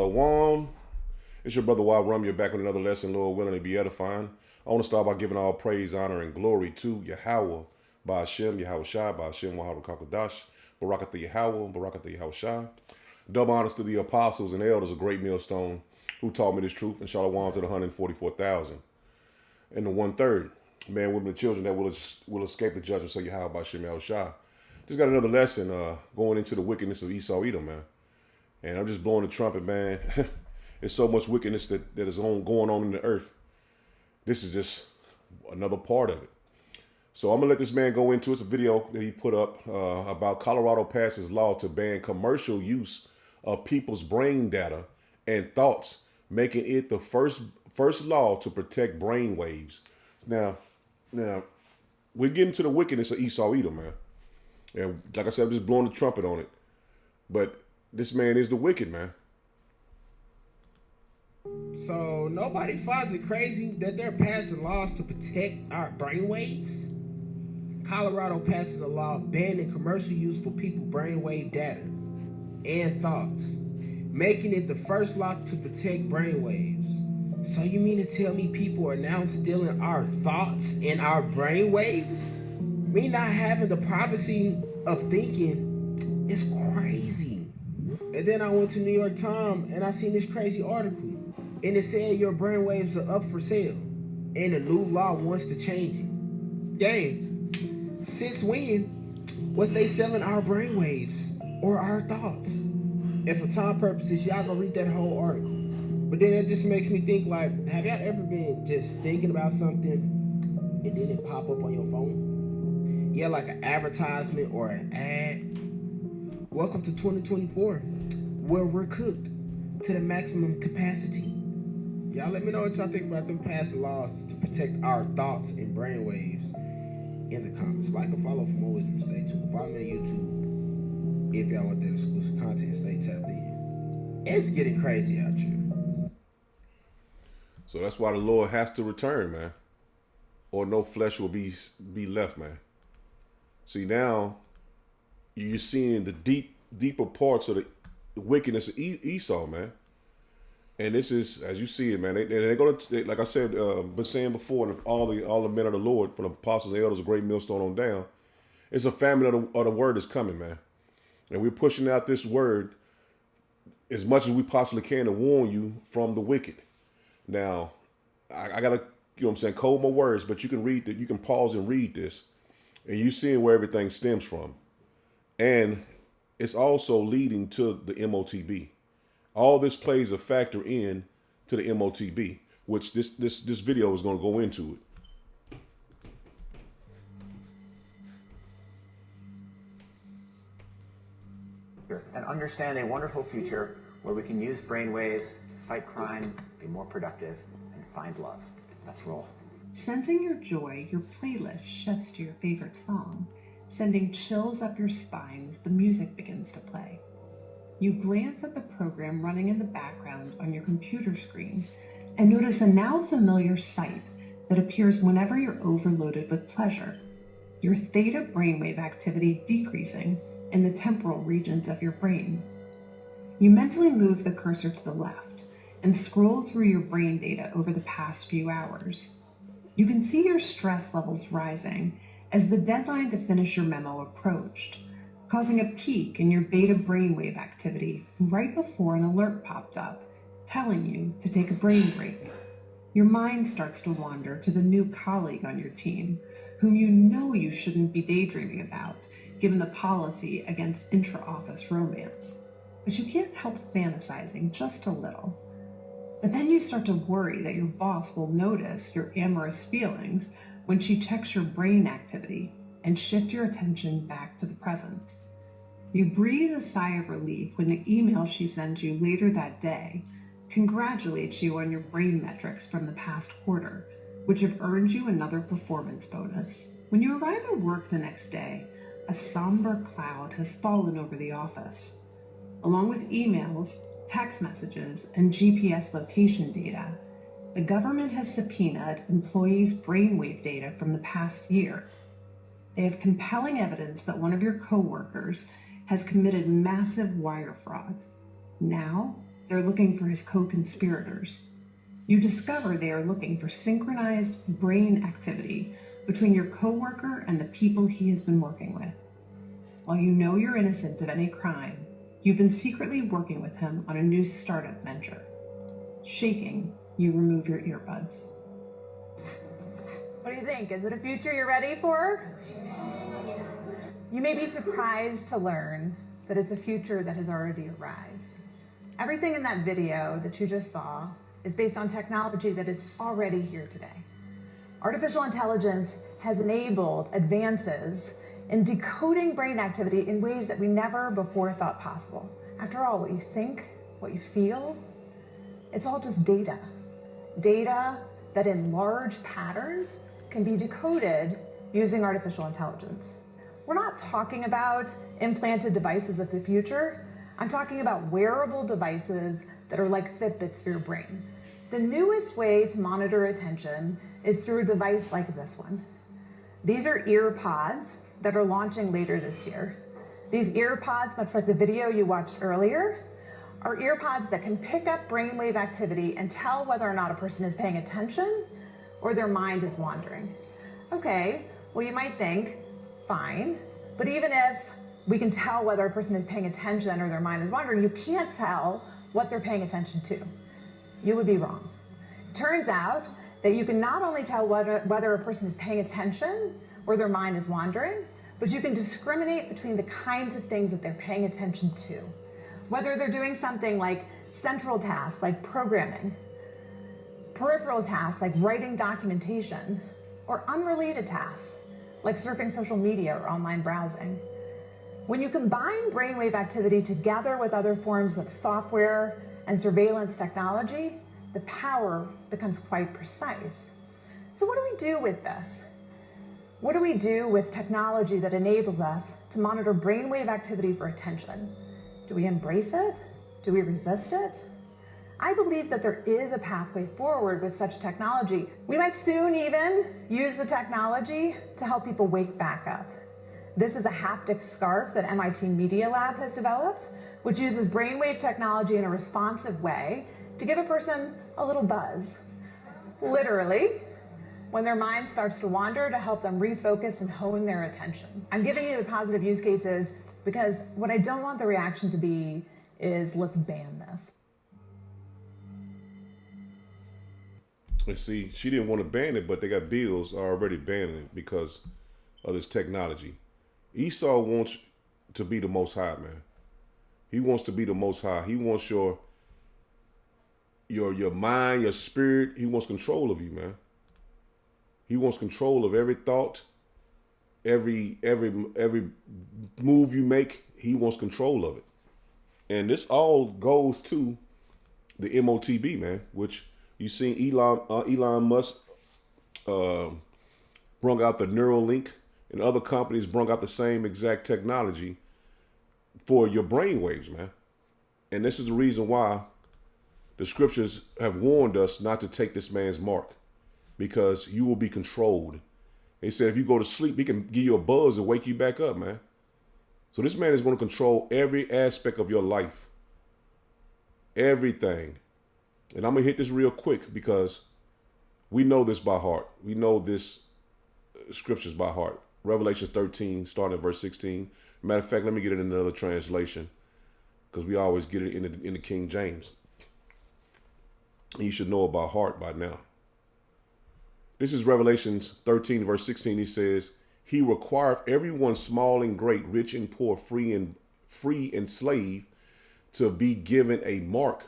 Shalom. It's your brother Wild Rum. You're back with another lesson, Lord willing, to be edifying. I want to start by giving all praise, honor, and glory to Yahweh, by Hashem, Yahweh Shai, by Hashem, Wahab Kakadash, Barakatha Yahweh, Barakatha Yahweh Shai. Double honors to the apostles and elders of Great Millstone who taught me this truth, and shalom to the 144,000. And the 1/3, man, women, and children that will escape the judgment of Yahweh by Hashem, Yahweh Shai. Just got another lesson going into the wickedness of Esau Edom, man. And I'm just blowing the trumpet, man. There's so much wickedness that is going on in the earth. This is just another part of it. So I'm going to let this man go into it. It's a video that he put up about Colorado passes law to ban commercial use of people's brain data and thoughts, making it the first law to protect brain waves. Now, we're getting to the wickedness of Esau Edom, man. And like I said, I'm just blowing the trumpet on it. But this man is the wicked, man. So nobody finds it crazy that they're passing laws to protect our brainwaves? Colorado passes a law banning commercial use for people's brainwave data and thoughts, making it the first law to protect brainwaves. So you mean to tell me people are now stealing our thoughts and our brainwaves? Me not having the privacy of thinking is crazy. And then I went to New York Times and I seen this crazy article. And it said your brainwaves are up for sale. And a new law wants to change it. Dang. Since when was they selling our brainwaves or our thoughts? And for time purposes, y'all gonna read that whole article. But then it just makes me think, like, have y'all ever been just thinking about something and then it pop up on your phone? Yeah, like an advertisement or an ad. Welcome to 2024, where we're cooked to the maximum capacity. Y'all let me know what y'all think about them passing laws to protect our thoughts and brainwaves in the comments. Like and follow for more wisdom. Stay tuned. Follow me on YouTube if y'all want that exclusive content. Stay tapped in. It's getting crazy out here. So that's why the Lord has to return, man. Or no flesh will be left, man. See, now you're seeing the deeper parts of the wickedness of Esau, man. And this is, as you see it, man. They're going to, like I said, been saying before, and all the men of the Lord, from the apostles and elders of Great Millstone on down, it's a famine of the word is coming, man. And we're pushing out this word as much as we possibly can to warn you from the wicked. Now, I gotta, you know what I'm saying, code my words, but you can read that. You can pause and read this, and you seeing where everything stems from, and it's also leading to the MOTB. All this plays a factor in to the MOTB, which this video is going to go into it. And understand a wonderful future where we can use brainwaves to fight crime, be more productive, and find love. Let's roll. Sensing your joy, your playlist shifts to your favorite song, sending chills up your spine as the music begins to play. You glance at the program running in the background on your computer screen and notice a now familiar sight that appears whenever you're overloaded with pleasure. Your theta brainwave activity decreasing in the temporal regions of your brain. You mentally move the cursor to the left and scroll through your brain data over the past few hours. You can see your stress levels rising as the deadline to finish your memo approached, causing a peak in your beta brainwave activity right before an alert popped up, telling you to take a brain break. Your mind starts to wander to the new colleague on your team, whom you know you shouldn't be daydreaming about, given the policy against intra-office romance. But you can't help fantasizing just a little. But then you start to worry that your boss will notice your amorous feelings when she checks your brain activity and shift your attention back to the present. You breathe a sigh of relief when the email she sends you later that day congratulates you on your brain metrics from the past quarter, which have earned you another performance bonus. When you arrive at work the next day, a somber cloud has fallen over the office. Along with emails, text messages, and GPS location data, the government has subpoenaed employees' brainwave data from the past year. They have compelling evidence that one of your coworkers has committed massive wire fraud. Now, They're looking for his co-conspirators. You discover they are looking for synchronized brain activity between your coworker and the people he has been working with. While you know you're innocent of any crime, you've been secretly working with him on a new startup venture. Shaking, you remove your earbuds. What do you think? Is it a future you're ready for? You may be surprised to learn that it's a future that has already arrived. Everything in that video that you just saw is based on technology that is already here today. Artificial intelligence has enabled advances in decoding brain activity in ways that we never before thought possible. After all, what you think, what you feel, it's all just data. Data that in large patterns can be decoded using artificial intelligence. We're not talking about implanted devices of the future. I'm talking about wearable devices that are like Fitbits for your brain. The newest way to monitor attention is through a device like this one. These are EarPods that are launching later this year. These EarPods, much like the video you watched earlier, are EarPods that can pick up brainwave activity and tell whether or not a person is paying attention or their mind is wandering. Okay, well you might think, fine, but even if we can tell whether a person is paying attention or their mind is wandering, you can't tell what they're paying attention to. You would be wrong. Turns out that you can not only tell whether a person is paying attention or their mind is wandering, but you can discriminate between the kinds of things that they're paying attention to. Whether they're doing something like central tasks, like programming, peripheral tasks, like writing documentation, or unrelated tasks, like surfing social media or online browsing. When you combine brainwave activity together with other forms of software and surveillance technology, the power becomes quite precise. So what do we do with this? What do we do with technology that enables us to monitor brainwave activity for attention? Do we embrace it? Do we resist it? I believe that there is a pathway forward with such technology. We might soon even use the technology to help people wake back up. This is a haptic scarf that MIT Media Lab has developed, which uses brainwave technology in a responsive way to give a person a little buzz. Literally, when their mind starts to wander, to help them refocus and hone their attention. I'm giving you the positive use cases because what I don't want the reaction to be is, let's ban this. And see, she didn't want to ban it, but they got bills already banning it because of this technology. Esau wants to be the Most High, man. He wants to be the Most High. He wants your mind, your spirit. He wants control of you, man. He wants control of every thought, every move you make. He wants control of it. And this all goes to the MOTB, man, which you seen Elon Musk brung out the Neuralink, and other companies brung out the same exact technology for your brain waves, man. And this is the reason why the scriptures have warned us not to take this man's mark, because you will be controlled. They said if you go to sleep, he can give you a buzz and wake you back up, man. So this man is going to control every aspect of your life. Everything. And I'm going to hit this real quick because we know this by heart. We know this scriptures by heart. Revelation 13, starting at verse 16. Matter of fact, let me get it in another translation because we always get it in the King James. And you should know it by heart by now. This is Revelation 13, verse 16. He says, he requireth everyone small and great, rich and poor, free and slave, to be given a mark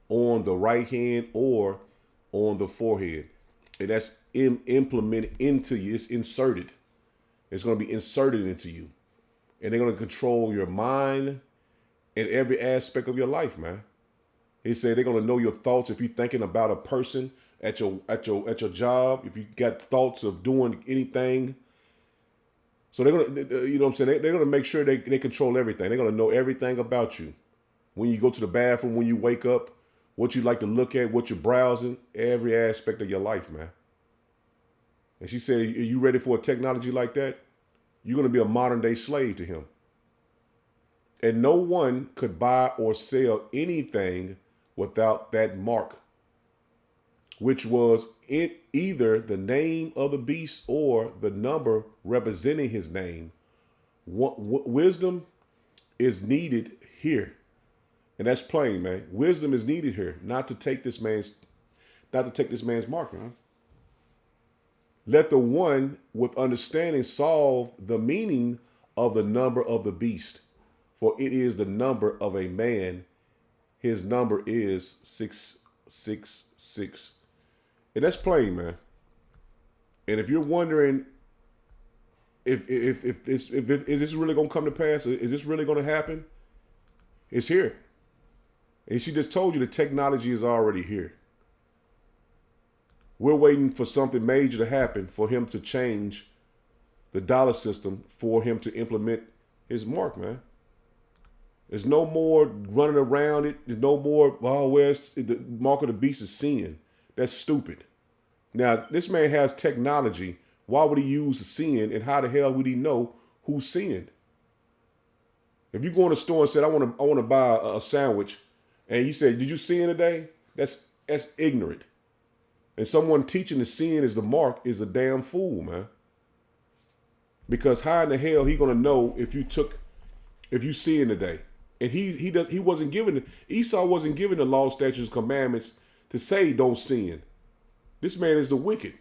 on the right hand or on the forehead. And that's implemented into you. It's inserted. It's going to be inserted into you. And they're going to control your mind and every aspect of your life, man. He said they're going to know your thoughts. If you're thinking about a person at your job, if you got thoughts of doing anything. So they're going to, you know what I'm saying? They're going to make sure they control everything. They're going to know everything about you. When you go to the bathroom, when you wake up, what you like to look at, what you're browsing, every aspect of your life, man. And she said, are you ready for a technology like that? You're going to be a modern day slave to him. And no one could buy or sell anything without that mark, which was it either the name of the beast or the number representing his name. Wisdom is needed here. And that's plain, man. Wisdom is needed here, not to take this man's mark, man. Let the one with understanding solve the meaning of the number of the beast, for it is the number of a man. His number is 666. And that's plain, man. And if you're wondering if is this really gonna come to pass, is this really gonna happen? It's here. And she just told you the technology is already here. We're waiting for something major to happen for him to change the dollar system, for him to implement his mark, man. There's no more running around it. There's no more, oh, where's the mark of the beast is sin. That's stupid. Now, this man has technology. Why would he use the sin, and how the hell would he know who's sinned? If you go in a store and said, I want to buy a sandwich, and you say, did you sin today? That's ignorant. And someone teaching the sin is the mark is a damn fool, man. Because how in the hell he gonna know if you sin today? And Esau wasn't given the law, statutes, commandments to say don't sin. This man is the wicked.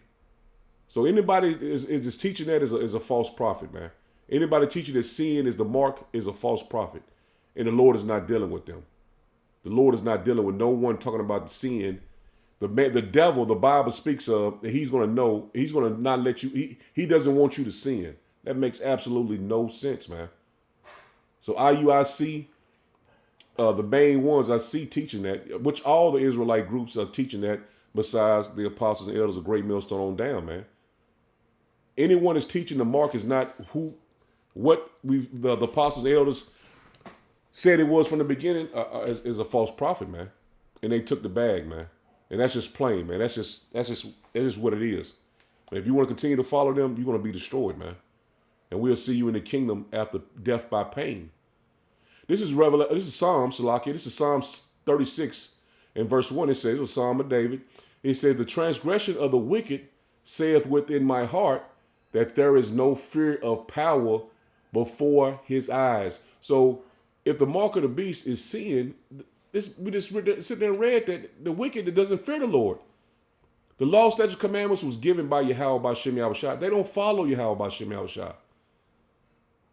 So anybody is teaching that is a false prophet, man. Anybody teaching that sin is the mark is a false prophet. And the Lord is not dealing with them. The Lord is not dealing with no one talking about sin. The devil, the Bible speaks of, he's going to know, he's going to not let you, he doesn't want you to sin. That makes absolutely no sense, man. So IUIC, the main ones I see teaching that, which all the Israelite groups are teaching that, besides the apostles and elders of Great Millstone on down, man. Anyone is teaching the mark is not what the apostles and elders said it was from the beginning is a false prophet, man. And they took the bag, man. And that's just plain, man. That's just what it is. And if you want to continue to follow them, you're going to be destroyed, man. And we'll see you in the kingdom after death by pain. This is Psalms, Salakia. This is Psalms 36 and verse 1. It says, a Psalm of David. It says, the transgression of the wicked saith within my heart that there is no fear of power before his eyes. So if the mark of the beast is sin, we just sit there and read that the wicked that doesn't fear the Lord. The law, statutes, commandments was given by Yahweh B'Shem Yahushua. They don't follow Yahweh B'Shem Yahushua.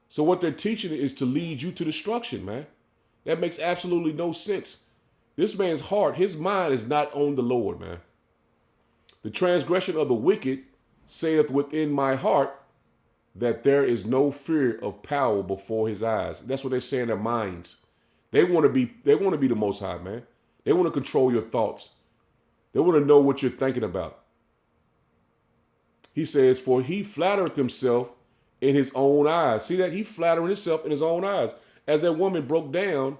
So what they're teaching is to lead you to destruction, man. That makes absolutely no sense. This man's heart, his mind is not on the Lord, man. The transgression of the wicked saith within my heart that there is no fear of power before his eyes. That's what they say in their minds. They want to be the Most High, man. They want to control your thoughts. They want to know what you're thinking about. He says, for he flattereth himself in his own eyes. See that? He flattering himself in his own eyes. As that woman broke down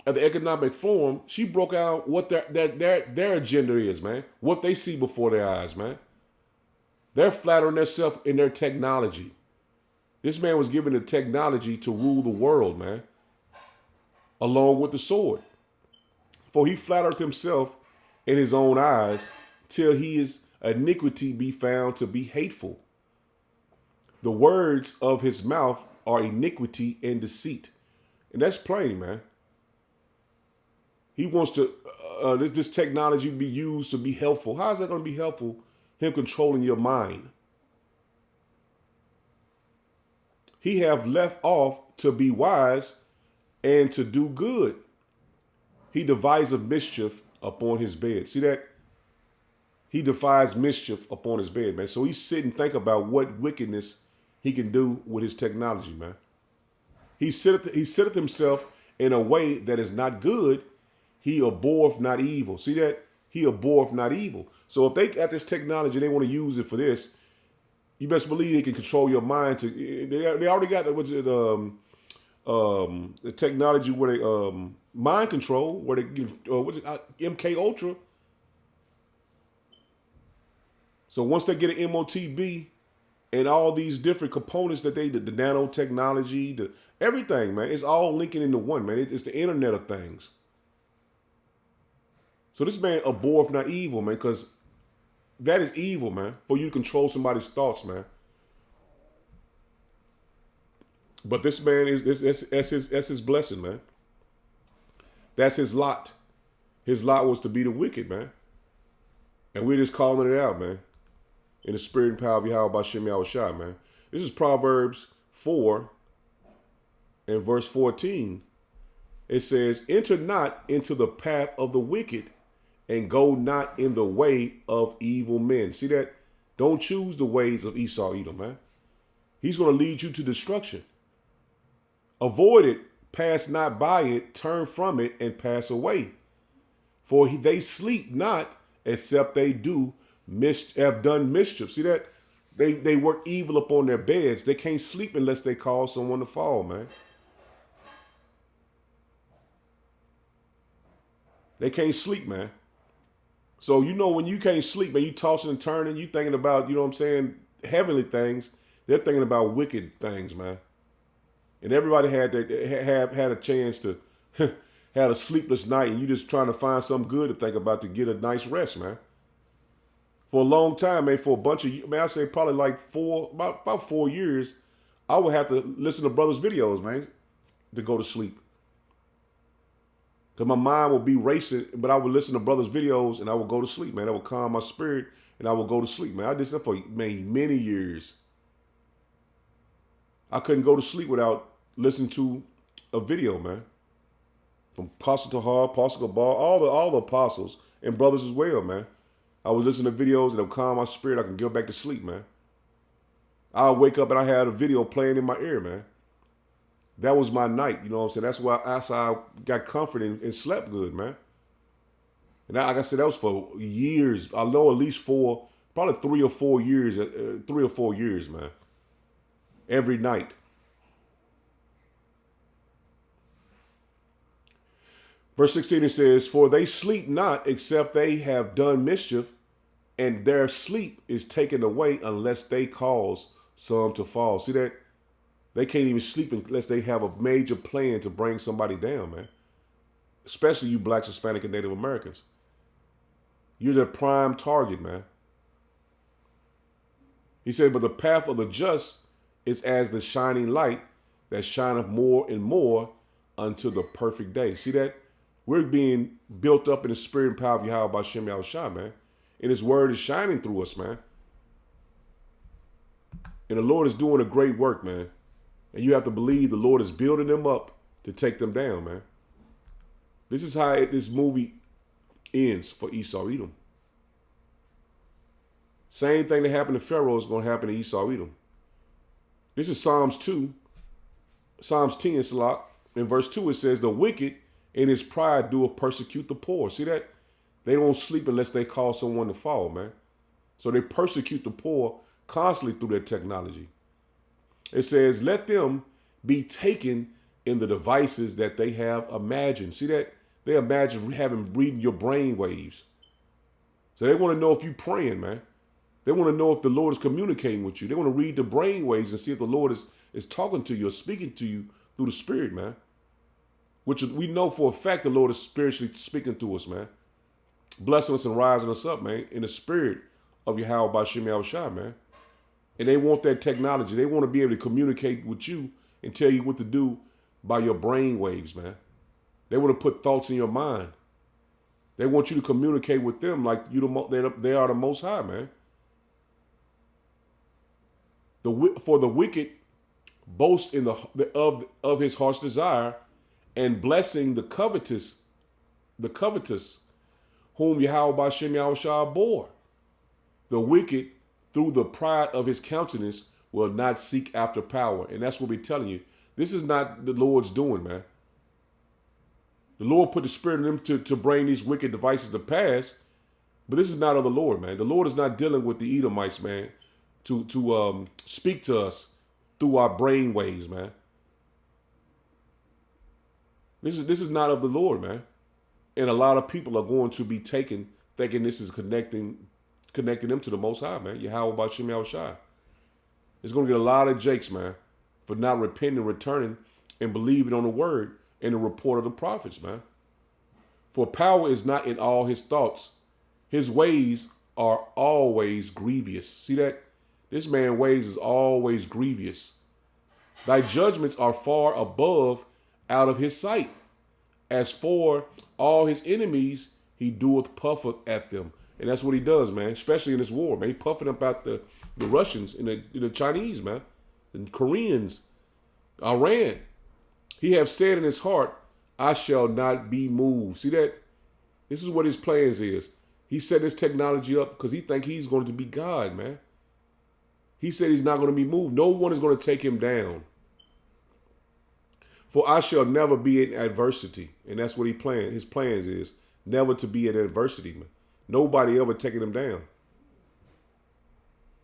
at the economic forum, she broke out what their agenda is, man. What they see before their eyes, man. They're flattering themselves in their technology. This man was given the technology to rule the world, man, along with the sword. For he flattered himself in his own eyes till his iniquity be found to be hateful. The words of his mouth are iniquity and deceit. And that's plain, man. He wants to, this technology be used to be helpful. How is that going to be helpful? Him controlling your mind. He have left off to be wise and to do good. He deviseth mischief upon his bed. See that? He devised mischief upon his bed, man. So he sit and think about what wickedness he can do with his technology, man. He sitteth himself in a way that is not good. He abhorreth not evil. See that? He abhorreth not evil. So if they got this technology, they want to use it for this, you best believe they can control your mind. They already got the technology where they mind control, where they give MK Ultra. So once they get an MOTB and all these different components that the nanotechnology, the everything, man, it's all linking into one, man. It's the Internet of Things. So this man abhorreth not evil, man, because that is evil, man, for you to control somebody's thoughts, man. But this man that's his blessing, man. That's his lot. His lot was to be the wicked, man. And we're just calling it out, man. In the spirit and power of Yahweh Bashem Yahushua, man. This is Proverbs 4 and verse 14. It says, enter not into the path of the wicked, and go not in the way of evil men. See that? Don't choose the ways of Esau Edom, man. He's going to lead you to destruction. Avoid it, pass not by it, turn from it, and pass away. For they sleep not, except they have done mischief. See that? They work evil upon their beds. They can't sleep unless they cause someone to fall, man. They can't sleep, man. So, when you can't sleep, man, you tossing and turning, you thinking about, heavenly things. They're thinking about wicked things, man. And everybody had a chance to had a sleepless night, and you just trying to find something good to think about to get a nice rest, man. For a long time, man, for a bunch of, man, I say probably like about 4 years, I would have to listen to brothers' videos, man, to go to sleep. Because my mind would be racing, but I would listen to brothers' videos and I would go to sleep, man. That would calm my spirit and I would go to sleep, man. I did that for many years. I couldn't go to sleep without listening to a video, man. From Apostle Tahar, Apostle Gabar, all the apostles and brothers as well, man. I would listen to videos and it would calm my spirit. I can go back to sleep, man. I'll wake up and I had a video playing in my ear, man. That was my night, you know what I'm saying? That's why I got comfort and slept good, man. And like I said, that was for years. I know at least probably 3 or 4 years, 3 or 4 years, man. Every night. Verse 16, it says, for they sleep not except they have done mischief, and their sleep is taken away unless they cause some to fall. See that? They can't even sleep unless they have a major plan to bring somebody down, man. Especially you blacks, Hispanic, and Native Americans. You're the prime target, man. He said, but the path of the just is as the shining light that shineth more and more unto the perfect day. See that? We're being built up in the spirit and power of Yahweh Bashem Yahushua, man. And his word is shining through us, man. And the Lord is doing a great work, man. And you have to believe the Lord is building them up to take them down, man. This is how this movie ends for Esau Edom. Same thing that happened to Pharaoh is going to happen to Esau Edom. This is Psalms 2, Psalms 10, Salak. In verse 2, it says, the wicked in his pride doeth persecute the poor. See that? They don't sleep unless they cause someone to fall, man. So they persecute the poor constantly through their technology. It says, let them be taken in the devices that they have imagined. See that? They imagine reading your brain waves. So they want to know if you're praying, man. They want to know if the Lord is communicating with you. They want to read the brain waves and see if the Lord is talking to you or speaking to you through the spirit, man. Which we know for a fact the Lord is spiritually speaking to us, man. Blessing us and rising us up, man, in the spirit of Yahweh Bashem Yahushua, man. And they want that technology. They want to be able to communicate with you and tell you what to do by your brain waves, man. They want to put thoughts in your mind. They want you to communicate with them like they are the Most High, man. For the wicked boast in of his heart's desire, and blessing the covetous, whom Yahweh Bashem Yahushua bore. The wicked, through the pride of his countenance, will not seek after power. And that's what we're telling you. This is not the Lord's doing, man. The Lord put the spirit in them to bring these wicked devices to pass. But this is not of the Lord, man. The Lord is not dealing with the Edomites, man, to speak to us through our brain waves, man. This is not of the Lord, man. And a lot of people are going to be taken thinking this is connecting them to the Most High, man. Yahweh Bashem Yahushua. It's going to get a lot of jakes, man, for not repenting, returning, and believing on the word and the report of the prophets, man. For power is not in all his thoughts. His ways are always grievous. See that? This man's ways is always grievous. Thy judgments are far above out of his sight. As for all his enemies, he doeth puffeth at them. And that's what he does, man, especially in this war, man. He puffing about the Russians and the Chinese, man, and Koreans, Iran. He have said in his heart, I shall not be moved. See that? This is what his plans is. He set this technology up because he think he's going to be God, man. He said he's not going to be moved. No one is going to take him down. For I shall never be in adversity. And that's what his plans is. Never to be in adversity, man. Nobody ever taking him down.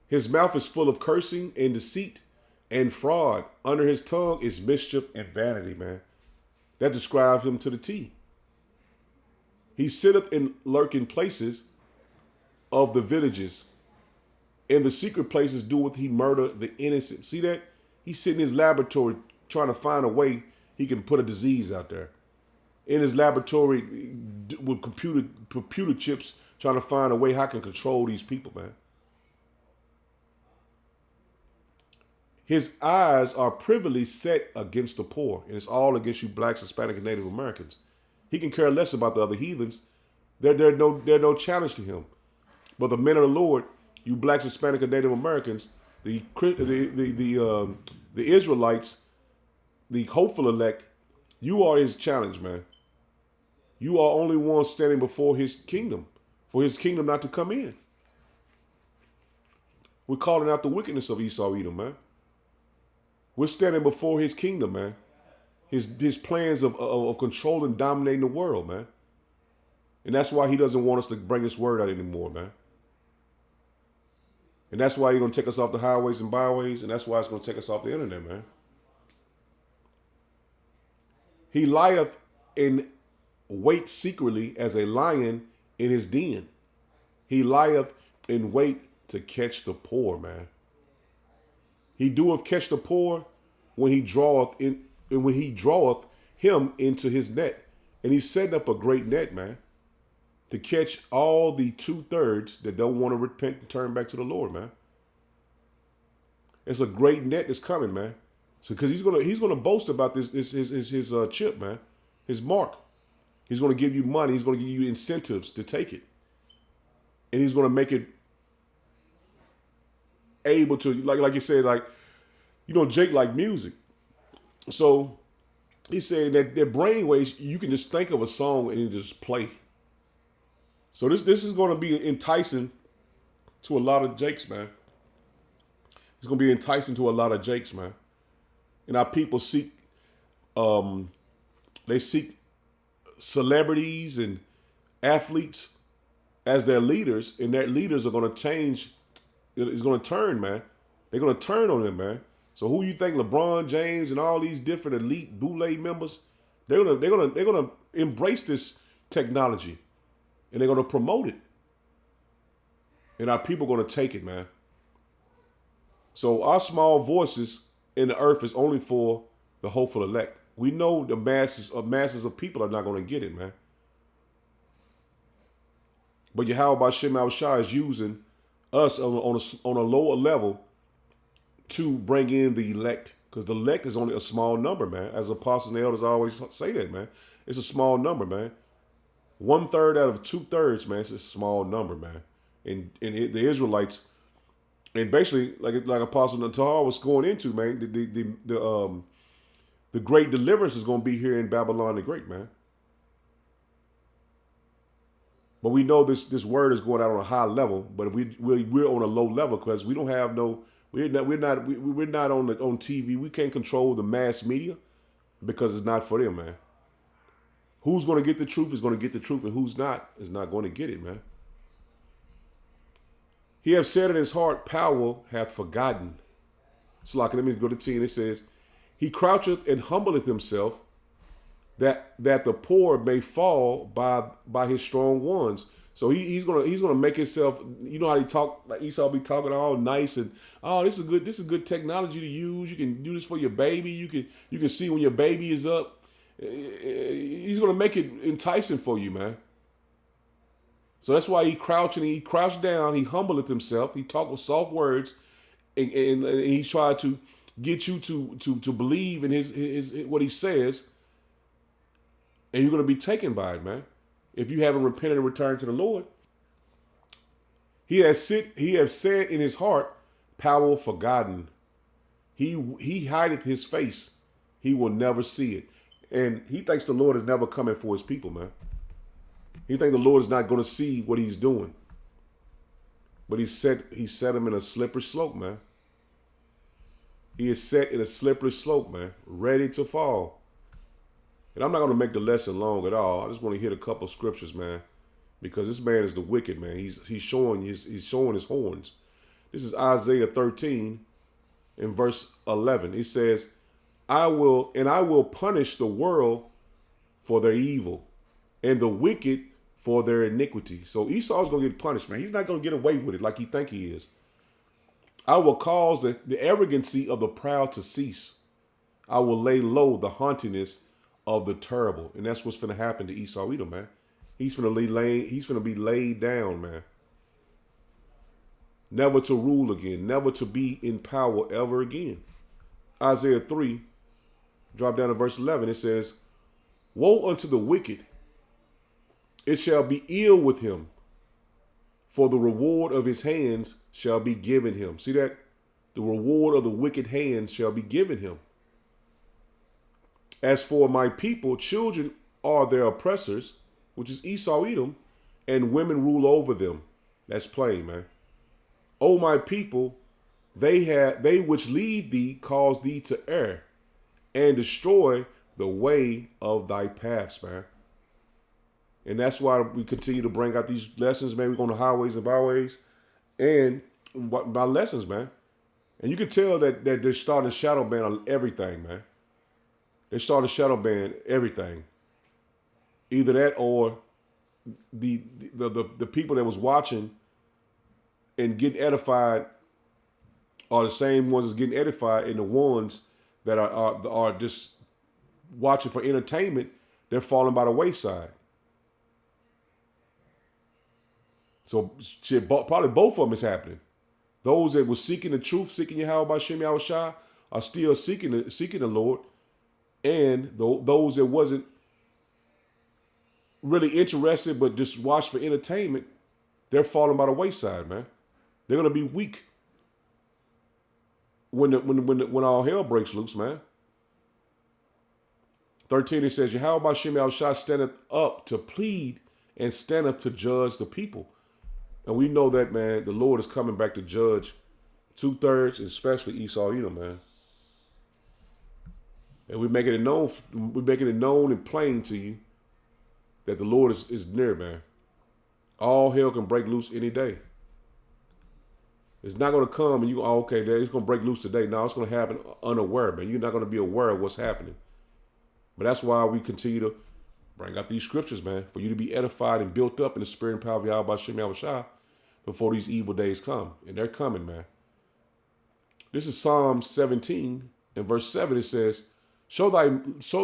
His mouth is full of cursing and deceit and fraud. Under his tongue is mischief and vanity, man. That describes him to the T. He sitteth in lurking places of the villages. In the secret places doeth he murder the innocent. See that? He's sitting in his laboratory trying to find a way he can put a disease out there. In his laboratory with computer chips trying to find a way how I can control these people, man. His eyes are privily set against the poor, and it's all against you blacks, Hispanic, and Native Americans. He can care less about the other heathens. They're no challenge to him. But the men of the Lord, you blacks, Hispanic, and Native Americans, the Israelites, the hopeful elect, you are his challenge, man. You are only one standing before his kingdom, for his kingdom not to come in. We're calling out the wickedness of Esau Edom, man. We're standing before his kingdom, man. His plans of controlling, dominating the world, man. And that's why he doesn't want us to bring this word out anymore, man. And that's why he's going to take us off the highways and byways, and that's why it's going to take us off the internet, man. He lieth in wait secretly as a lion in his den. He lieth in wait to catch the poor, man. He doeth catch the poor when he draweth him into his net. And he's setting up a great net, man, to catch all the 2/3 that don't want to repent and turn back to the Lord, man. It's a great net that's coming, man. So because he's gonna boast about his chip, man, his mark. He's gonna give you money. He's gonna give you incentives to take it, and he's gonna make it able to, like you said, like, you know, Jake like music. So he said that their brainwaves, you can just think of a song and just play. So this is going to be enticing to a lot of Jakes, man. It's going to be enticing to a lot of Jakes, man. And our people seek celebrities and athletes as their leaders, and their leaders are going to change. It's going to turn, man. They're going to turn on them, man. So who you think LeBron James and all these different elite Boule members, they're gonna embrace this technology, and they're gonna promote it, and our people are gonna take it, man. So our small voices in the earth is only for the hopeful elect. We know the masses of people are not gonna get it, man. But Yahweh Shem Al-Shai is using us on a lower level to bring in the elect, because the elect is only a small number, man. As apostles and elders always say that, man. It's a small number, man. 1/3 out of 2/3, man. It's a small number, man. And the Israelites, and basically, like Apostle Natar was going into, man, the great deliverance is going to be here in Babylon the Great, man. But we know this word is going out on a high level, but we're on a low level because we don't have no. We're not on TV. We can't control the mass media because it's not for them, man. Who's going to get the truth is going to get the truth, and who's not is not going to get it, man. He hath said in his heart, power hath forgotten. So like, let me go to 10. It says, he croucheth and humbleth himself, that the poor may fall by his strong ones. So he's gonna make himself, you know how he talk, like Esau be talking all nice and, oh, this is good technology to use. You can do this for your baby. You can see when your baby is up He's going to make it enticing for you, man. So that's why he crouched down, he humbleth himself, he talked with soft words, and he tried to get you to believe in his what he says, and you're going to be taken by it, man. If you haven't repented and returned to the Lord. He has said in his heart, power forgotten. He hideth his face. He will never see it. And he thinks the Lord is never coming for his people, man. He thinks the Lord is not going to see what he's doing. But he set him in a slippery slope, man. He is set in a slippery slope, man, ready to fall. And I'm not going to make the lesson long at all. I just want to hit a couple scriptures, man, because this man is the wicked, man. He's showing his horns. This is Isaiah 13 in verse 11. He says, I will punish the world for their evil and the wicked for their iniquity. So Esau's going to get punished, man. He's not going to get away with it like he think he is. I will cause the arrogancy of the proud to cease. I will lay low the haughtiness of the terrible. And that's what's going to happen to Esau Edom, man. He's going to be laid down, man. Never to rule again, never to be in power ever again. Isaiah 3, drop down to verse 11. It says, woe unto the wicked. It shall be ill with him, for the reward of his hands shall be given him. See that? The reward of the wicked hands shall be given him. As for my people, children are their oppressors, which is Esau Edom, and women rule over them. That's plain, man. O my people, they which lead thee cause thee to err, and destroy the way of thy paths, man. And that's why we continue to bring out these lessons, man. We're going to highways and byways and by lessons, man. And you can tell that they're starting to shadow ban on everything, man. They're starting to shadow ban everything. Either that or the people that was watching and getting edified are the same ones that's getting edified, and the ones that are just watching for entertainment, they're falling by the wayside. So shit, probably both of them is happening. Those that were seeking the truth, seeking Yahweh by Shem Yahushua, are still seeking the Lord. And those that wasn't really interested but just watched for entertainment, they're falling by the wayside, man. They're gonna be weak when all hell breaks loose, man. 13, it says, Yahweh by Shem Yahushua standeth up to plead and standeth to judge the people. And we know that, man, the Lord is coming back to judge 2/3, especially Esau Edom, man. And we're making it known and plain to you that the Lord is near, man. All hell can break loose any day. It's not going to come and you go, oh, okay, it's going to break loose today. No, it's going to happen unaware, man. You're not going to be aware of what's happening. But that's why we continue to bring out these scriptures, man, for you to be edified and built up in the spirit and power of Yahweh Shem Yahushua before these evil days come. And they're coming, man. This is Psalm 17 and verse 7. It says, Show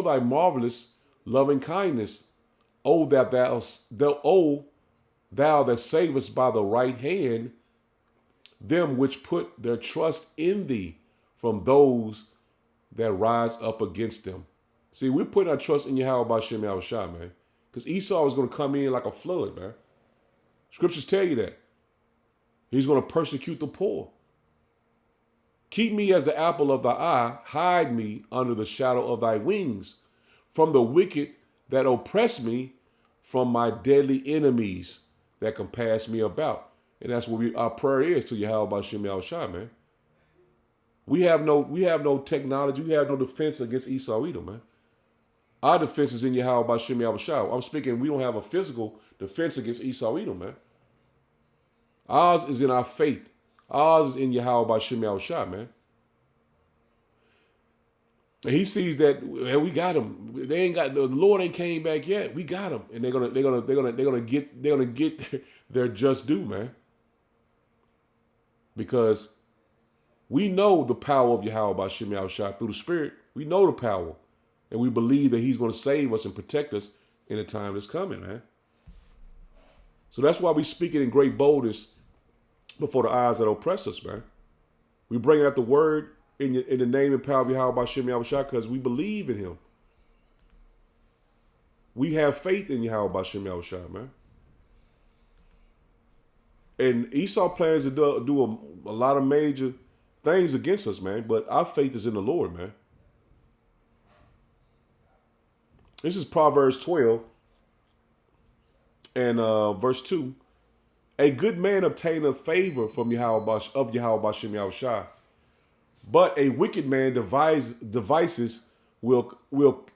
thy marvelous loving kindness, O thou that savest by the right hand them which put their trust in thee from those that rise up against them. See, we're putting our trust in Yahweh by Shem Yahushua, man. Because Esau is going to come in like a flood, man. Scriptures tell you that. He's going to persecute the poor. Keep me as the apple of thy eye. Hide me under the shadow of thy wings. From the wicked that oppress me, from my deadly enemies that compass me about. And that's what our prayer is to Yahweh by Shem Yahushua, man. We have no technology. We have no defense against Esau Edom, man. Our defense is in Yahweh by Shem Yahushua. I'm speaking, we don't have a physical defense against Esau Edom, man. Ours is in our faith. Ours is in Yahweh by Shem Yahushua, man. And he sees that, well, we got him. The Lord ain't came back yet. We got him, and they're gonna get their just due, man. Because we know the power of Yahweh by Shem Yahushua through the Spirit. We know the power. And we believe that he's going to save us and protect us in the time that's coming, man. So that's why we speak it in great boldness before the eyes that oppress us, man. We bring out the word in the name and power of Yahweh Bashem Yahushua because we believe in him. We have faith in Yahweh Bashem Yahushua, man. And Esau plans to do a lot of major things against us, man. But our faith is in the Lord, man. This is Proverbs 12 and verse 2. A good man obtaineth favor from Yahweh Bashem Yahushua, but a wicked man devices will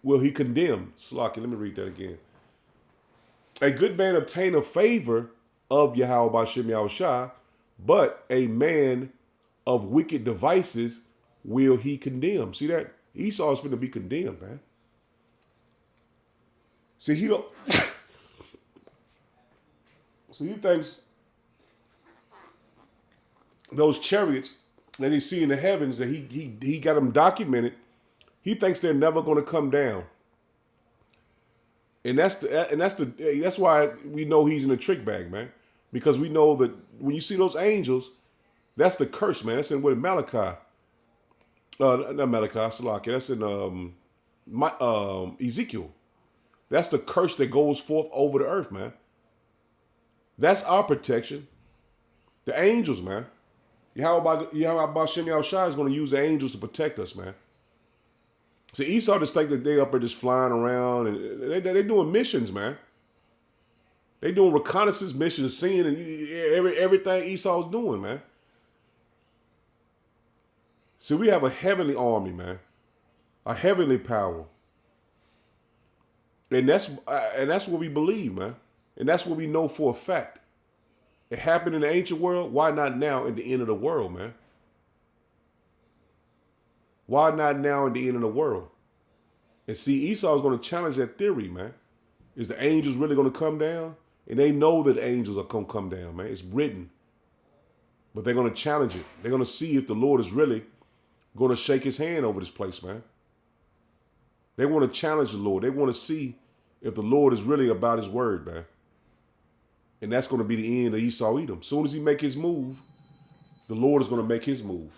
he condemn. Slaki, let me read that again. A good man obtaineth favor of Yahweh Bashem Yahushua, but a man of wicked devices will he condemn. See that? Esau is finna be condemned, man. See, he don't. So he thinks those chariots that he see in the heavens that he got them documented. He thinks they're never going to come down, and that's why we know he's in a trick bag, man. Because we know that when you see those angels, that's the curse, man. That's in what Malachi. Not Malachi, Salaki. That's in Ezekiel. That's the curse that goes forth over the earth, man. That's our protection. The angels, man. Yahweh Bashem Yahushua is going to use the angels to protect us, man. See, Esau just think that they up there just flying around and they're doing missions, man. They doing reconnaissance missions, seeing and everything Esau's doing, man. See, we have a heavenly army, man. A heavenly power. And that's what we believe, man. And that's what we know for a fact. It happened in the ancient world. Why not now in the end of the world, man? Why not now in the end of the world? And see, Esau is going to challenge that theory, man. Is the angels really going to come down? And they know that angels are going to come down, man. It's written. But they're going to challenge it. They're going to see if the Lord is really going to shake his hand over this place, man. They want to challenge the Lord. They want to see if the Lord is really about his word, man. And that's going to be the end of Esau Edom. As soon as he make his move, the Lord is going to make his move.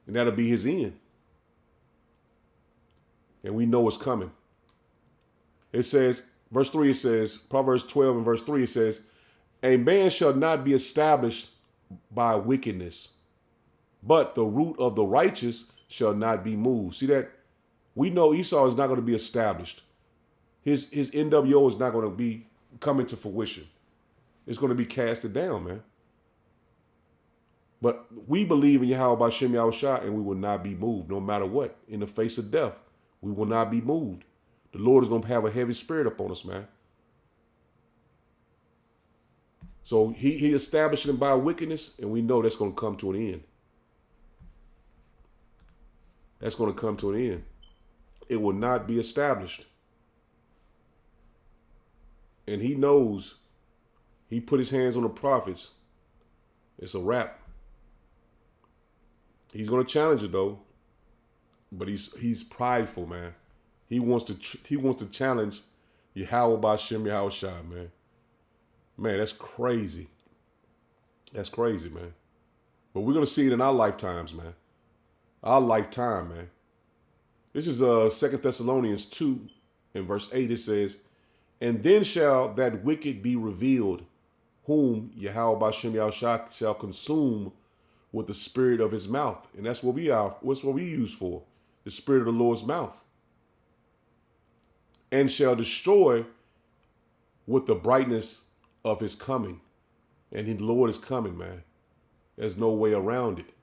And that'll be his end. And we know it's coming. It says, verse 3, it says, Proverbs 12 and verse 3, it says, a man shall not be established by wickedness, but the root of the righteous shall not be moved. See that? We know Esau is not going to be established. His NWO is not going to be coming to fruition. It's going to be casted down, man. But we believe in Yahweh Bashem Yahushua, and we will not be moved no matter what. In the face of death, we will not be moved. The Lord is going to have a heavy spirit upon us, man. So he established him by wickedness, and we know that's going to come to an end. That's going to come to an end. It will not be established. And he knows he put his hands on the prophets. It's a wrap. He's going to challenge it though, but he's prideful, man. He wants to challenge Yahweh Bashem Yahushua, man. Man, that's crazy. That's crazy, man. But we're going to see it in our lifetimes, man. Our lifetime, man. This is 2 Thessalonians 2 in verse 8. It says, and then shall that wicked be revealed, whom Yahweh Bashem Yahushua shall consume with the spirit of his mouth. And that's what we are. What's what we use for? The spirit of the Lord's mouth. And shall destroy with the brightness of his coming. And the Lord is coming, man. There's no way around it.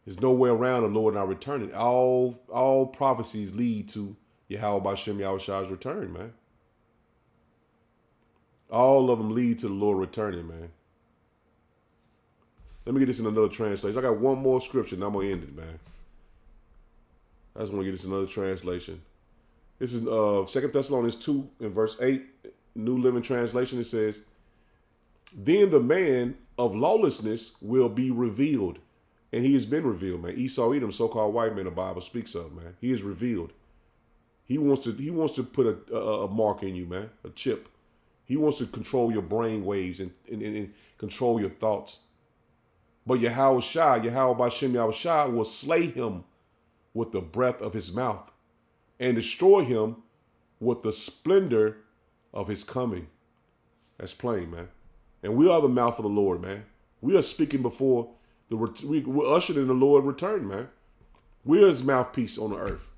There's no way around the Lord not returning. All prophecies lead to Yahweh Bashem Yahushua's return, man. All of them lead to the Lord returning, man. Let me get this in another translation. I got one more scripture and I'm going to end it, man. I just want to get this in another translation. This is 2 Thessalonians 2 in verse 8, New Living Translation. It says, then the man of lawlessness will be revealed, And he has been revealed, man. Esau Edom, so-called white man the Bible speaks of, man. He is revealed. He wants to put a mark in you, man, a chip. He wants to control your brain waves and control your thoughts. But Yahweh Bashem Yahweh Shai will slay him with the breath of his mouth and destroy him with the splendor of his coming. That's plain, man. And we are the mouth of the Lord, man. We are speaking before we're ushered in the Lord return, man. We are his mouthpiece on the earth.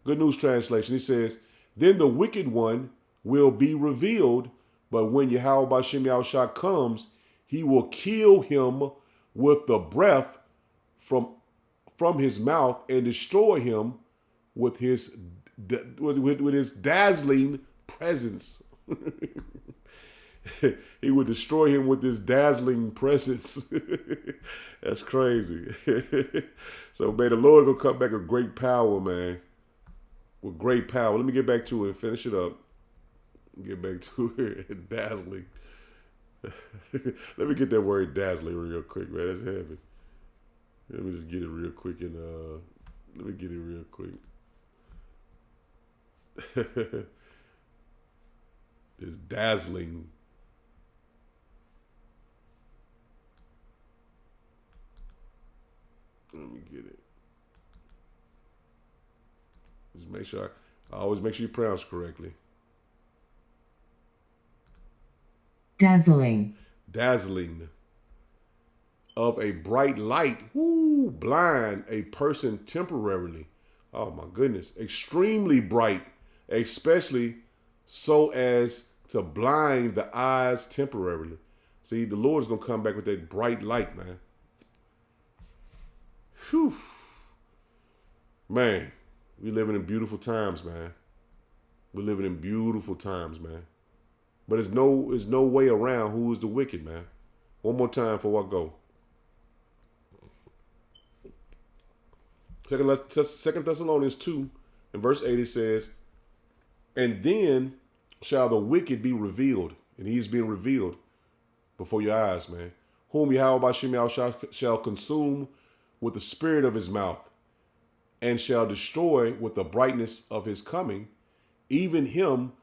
Good News Translation. He says, then the wicked one will be revealed, but when Yahweh Bashem Yahweh Shai comes, he will kill him with the breath from his mouth and destroy him with his dazzling presence. He would destroy him with his dazzling presence. That's crazy. So may the Lord go come back with great power, man. With great power. Let me get back to it and finish it up. Get back to it. Dazzling. Let me get that word dazzling real quick, man. That's heavy. Let me just get it real quick and let me get it real quick. It's dazzling. Let me get it. Just make sure I always make sure you pronounce correctly. Dazzling. Dazzling. Of a bright light, blind a person temporarily. Oh my goodness. Extremely bright, especially so as to blind the eyes temporarily. See, the Lord's going to come back with that bright light, man. Whew. Man, we living in beautiful times, man. We're living in beautiful times, man. But there's no way around who is the wicked, man. One more time before I go. Second Thessalonians 2 and verse 8, it says, and then shall the wicked be revealed, and he's being revealed before your eyes, man, whom Yahweh Bashem Yahweh shall consume with the spirit of his mouth, and shall destroy with the brightness of his coming, even him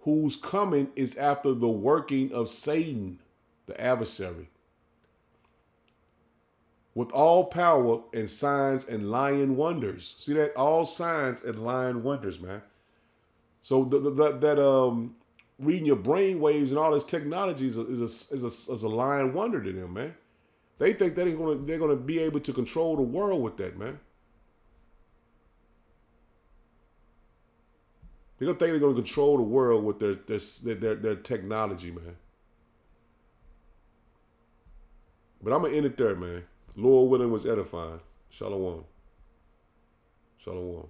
whose coming is after the working of Satan, the adversary, with all power and signs and lying wonders. See that? All signs and lying wonders, man. So that reading your brain waves and all this technology is a lying wonder to them, man. They think that they're gonna be able to control the world with that, man. They don't think they're gonna control the world with their technology, man. But I'm gonna end it there, man. Lord willing was edifying. Shalom. Shalom.